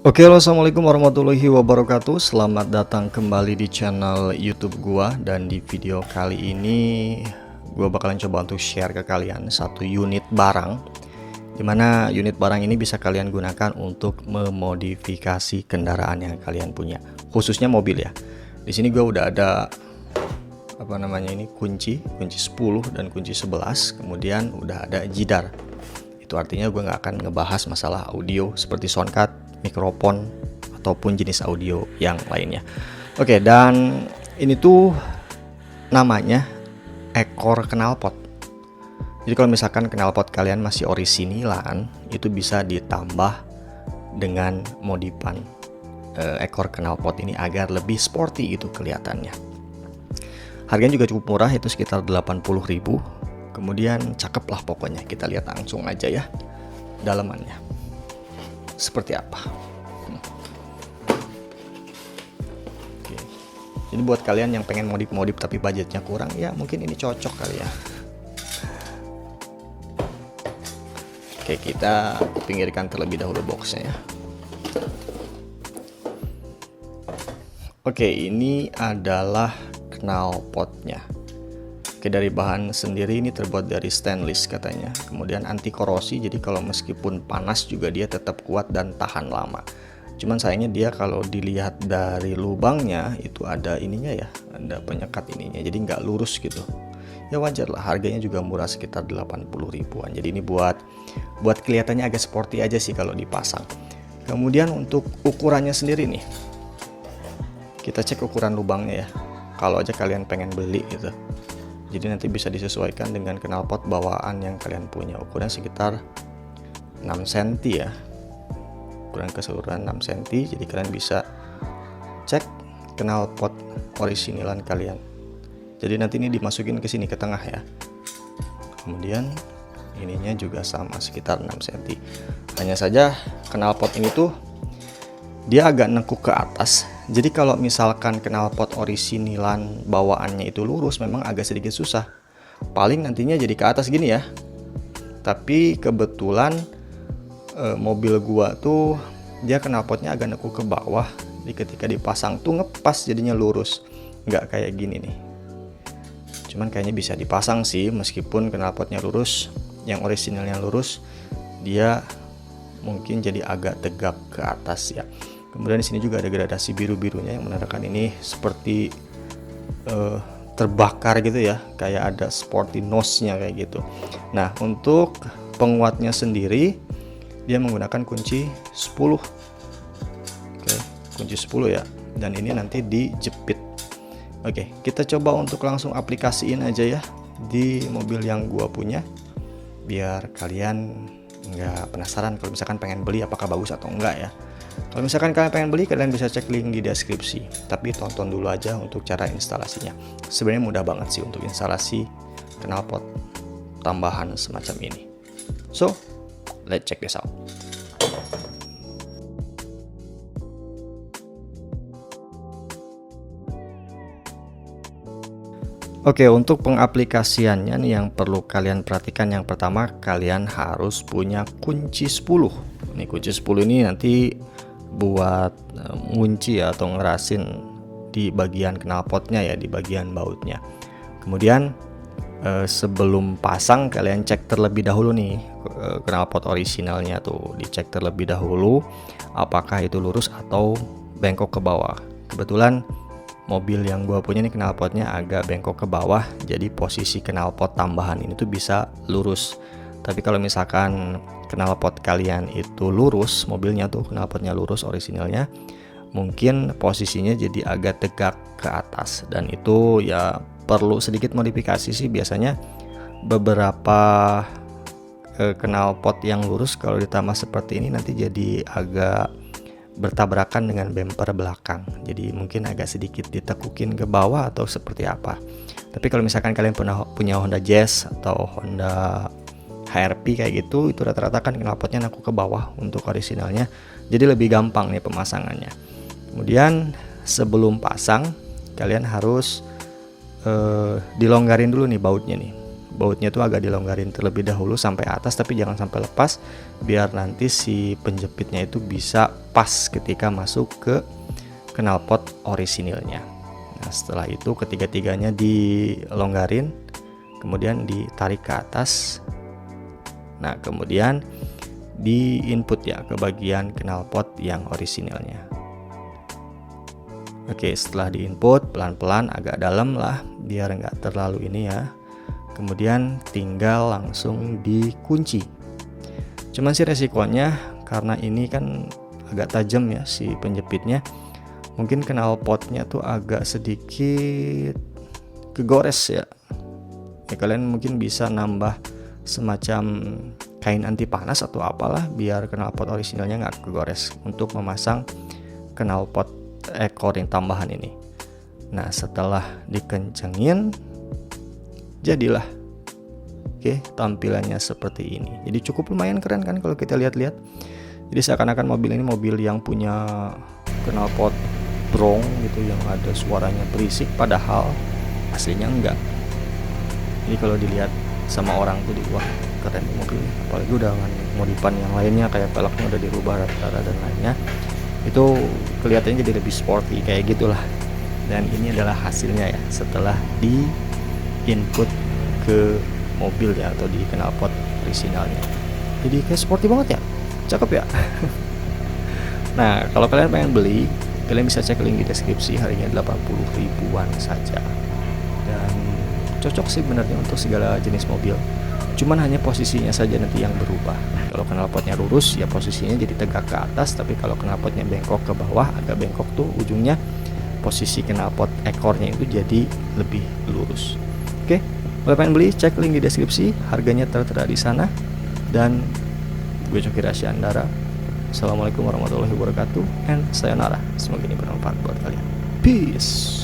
Oke, halo, assalamualaikum warahmatullahi wabarakatuh. Selamat datang kembali di channel YouTube gua. Dan di video kali ini gua bakalan coba untuk share ke kalian satu unit barang, dimana unit barang ini bisa kalian gunakan untuk memodifikasi kendaraan yang kalian punya, khususnya mobil ya. Di sini gua udah ada kunci 10 dan kunci 11, kemudian udah ada jidar. Itu artinya gue nggak akan ngebahas masalah audio seperti soundcard, mikrofon, ataupun jenis audio yang lainnya. Oke, dan ini tuh namanya ekor knalpot. Jadi kalau misalkan knalpot kalian masih orisinilan, itu bisa ditambah dengan modifan ekor knalpot ini agar lebih sporty itu kelihatannya. Harganya juga cukup murah, itu sekitar 80.000. Kemudian cakep lah pokoknya. Kita lihat langsung aja ya dalamannya seperti apa. Oke. Jadi buat kalian yang pengen modif-modif tapi budgetnya kurang, ya mungkin ini cocok kali ya. Oke, kita pinggirkan terlebih dahulu boxnya ya. Oke, ini adalah knalpotnya. Oke, dari bahan sendiri ini terbuat dari stainless katanya. Kemudian anti korosi, jadi kalau meskipun panas juga dia tetap kuat dan tahan lama. Cuman sayangnya dia kalau dilihat dari lubangnya itu ada ininya ya, ada penyekat ininya, jadi nggak lurus gitu. Ya wajar lah, harganya juga murah sekitar 80 ribuan. Jadi ini buat kelihatannya agak sporty aja sih kalau dipasang. Kemudian untuk ukurannya sendiri nih, kita cek ukuran lubangnya ya. Kalau aja kalian pengen beli gitu, jadi nanti bisa disesuaikan dengan knalpot bawaan yang kalian punya. Ukuran sekitar 6 cm ya, ukuran keseluruhan 6 cm. Jadi kalian bisa cek knalpot orisinilan kalian. Jadi nanti ini dimasukin ke sini ke tengah ya. Kemudian ininya juga sama sekitar 6 cm. Hanya saja knalpot ini tuh dia agak nekuk ke atas. Jadi kalau misalkan knalpot orisinilan bawaannya itu lurus, memang agak sedikit susah. Paling nantinya jadi ke atas gini ya. Tapi kebetulan mobil gua tuh dia knalpotnya agak nekuk ke bawah. Jadi ketika dipasang tuh ngepas jadinya lurus, nggak kayak gini nih. Cuman kayaknya bisa dipasang sih meskipun knalpotnya lurus. Yang orisinalnya lurus, dia mungkin jadi agak tegap ke atas ya. Kemudian di sini juga ada gradasi biru-birunya yang menandakan ini seperti terbakar gitu ya, kayak ada sporty nose-nya kayak gitu. Nah, untuk penguatnya sendiri dia menggunakan kunci 10. Oke, kunci 10 ya. Dan ini nanti dijepit. Oke, kita coba untuk langsung aplikasiin aja ya di mobil yang gua punya, biar kalian nggak penasaran kalau misalkan pengen beli apakah bagus atau enggak ya. Kalau misalkan kalian pengen beli, kalian bisa cek link di deskripsi. Tapi tonton dulu aja untuk cara instalasinya. Sebenarnya mudah banget sih untuk instalasi knalpot tambahan semacam ini. So, let's check this out. Oke, untuk pengaplikasiannya nih yang perlu kalian perhatikan, yang pertama kalian harus punya kunci 10. Ini kunci 10 ini nanti buat ngunci ya, atau ngerasin di bagian knalpotnya ya, di bagian bautnya. Kemudian sebelum pasang kalian cek terlebih dahulu nih knalpot orisinalnya tuh, dicek terlebih dahulu apakah itu lurus atau bengkok ke bawah. Kebetulan mobil yang gua punya nih knalpotnya agak bengkok ke bawah, jadi posisi knalpot tambahan ini tuh bisa lurus. Tapi kalau misalkan knalpot kalian itu lurus, mobilnya tuh knalpotnya lurus orisinalnya, mungkin posisinya jadi agak tegak ke atas, dan itu ya perlu sedikit modifikasi sih. Biasanya beberapa knalpot yang lurus kalau ditambah seperti ini nanti jadi agak bertabrakan dengan bumper belakang, jadi mungkin agak sedikit ditekukin ke bawah atau seperti apa. Tapi kalau misalkan kalian punya Honda Jazz atau Honda HRP kayak gitu, itu rata-rata kan knalpotnya nekuk ke bawah untuk orisinalnya, jadi lebih gampang nih pemasangannya. Kemudian sebelum pasang kalian harus dilonggarin dulu nih bautnya nih. bautnya tuh agak dilonggarin terlebih dahulu sampai atas, tapi jangan sampai lepas, biar nanti si penjepitnya itu bisa pas ketika masuk ke knalpot orisinilnya. Nah, setelah itu ketiga-tiganya dilonggarin, kemudian ditarik ke atas. Nah, kemudian di input ya ke bagian knalpot yang orisinilnya. Oke, setelah di input pelan-pelan agak dalam lah biar nggak terlalu ini ya. Kemudian tinggal langsung dikunci. Cuman sih resikonya karena ini kan agak tajam ya si penjepitnya, mungkin knalpotnya tuh agak sedikit kegores ya. Kalian mungkin bisa nambah semacam kain anti panas atau apalah biar knalpot orisinalnya nggak kegores untuk memasang knalpot ekor yang tambahan ini. Nah, setelah dikencengin jadilah tampilannya seperti ini. Jadi cukup lumayan keren kan kalau kita lihat-lihat. Jadi seakan-akan mobil ini mobil yang punya knalpot brong gitu yang ada suaranya berisik, padahal aslinya enggak. Jadi kalau dilihat sama orang tuh wah keren mobil ini. Apalagi udah dengan modifan yang lainnya kayak peleknya udah dirubah rata-rata dan lainnya, itu kelihatannya jadi lebih sporty kayak gitulah. Dan ini adalah hasilnya ya setelah di input ke mobil ya atau di knalpot orisinalnya. Jadi kayak sporty banget ya, cakep ya. Nah, kalau kalian pengen beli, kalian bisa cek link di deskripsi, harganya 80 ribuan saja. Dan cocok sih benernya untuk segala jenis mobil. Cuman hanya posisinya saja nanti yang berubah. Kalau knalpotnya lurus ya posisinya jadi tegak ke atas, tapi kalau knalpotnya bengkok ke bawah, agak bengkok tuh ujungnya, posisi knalpot ekornya itu jadi lebih lurus. Oke, kalau pengen beli cek link di deskripsi, harganya tertera di sana. Dan gue Coki Rasya Andara. Assalamualaikum warahmatullahi wabarakatuh, and sayonara. Semoga ini bermanfaat buat kalian. Peace.